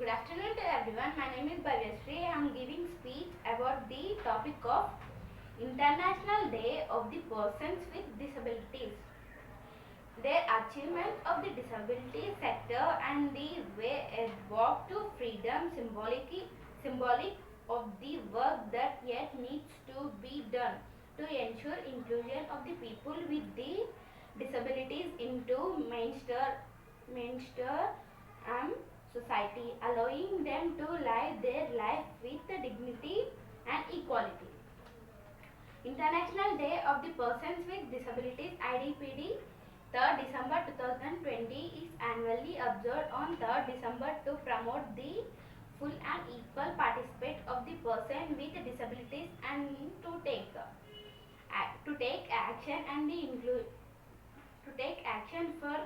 afternoon to everyone. My name is Bhavyashree. I am giving speech about the topic of International Day of the Persons with Disabilities. Their achievement of the disability sector and the way it walk to freedom symbolic of the work that yet needs to be done to ensure inclusion of the people with the disabilities into mainstream society, allowing them to live their life with dignity and equality. International Day of the Persons with Disabilities IDPD 3rd December 2020 is annually observed on 3rd December to promote the full and equal participation of the person with disabilities and to take action and to take action for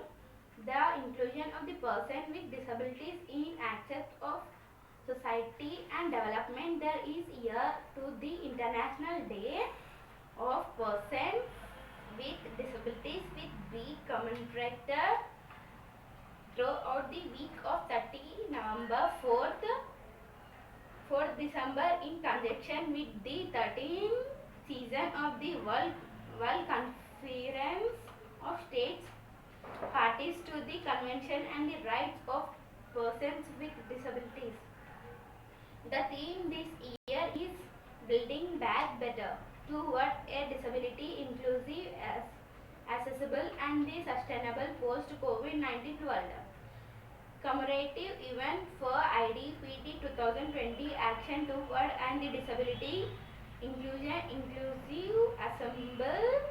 the inclusion of the person with disabilities in access of society and development. There is here to the International Day of Persons with Disabilities will be commemorated throughout the week of 30 November 4th December in conjunction with the 13th season of the World Conference of States parties to the Convention and the Rights of Persons with Disabilities. The theme this year is Building Back Better toward a disability inclusive, accessible and the sustainable post-COVID-19 world. Commemorative event for IDPD 2020 Action Toward and the Disability Inclusive, Assemble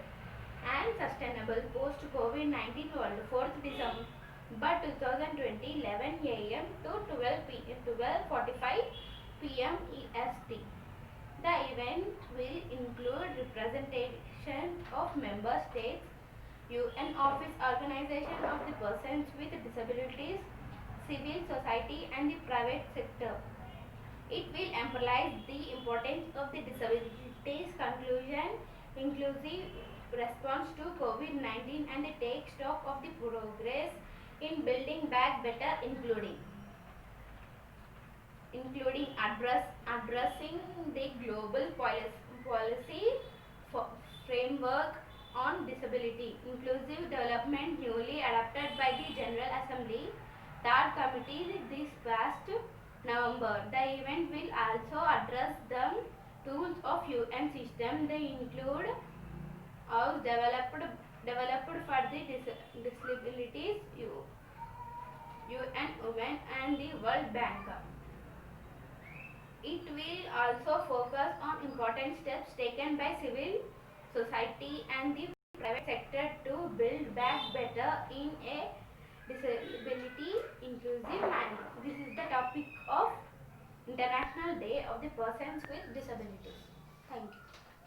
and Sustainable Post-COVID-19 World 4th December 2020 11 a.m. to 12:45 p.m. EST. The event will include representation of member states, UN Office Organization of the Persons with Disabilities, civil society and the private sector. It will emphasize the importance of the disabilities inclusive response to COVID-19 and take stock of the progress in building back better including addressing the global policy framework on disability inclusive development newly adopted by the General Assembly Third Committee this past November. The event will also address the tools of UN system. They include of developed for the disabilities, UN Women and the World Bank. It will also focus on important steps taken by civil society and the private sector to build back better in a disability inclusive manner. This is the topic of International Day of the Persons with Disabilities. Thank you.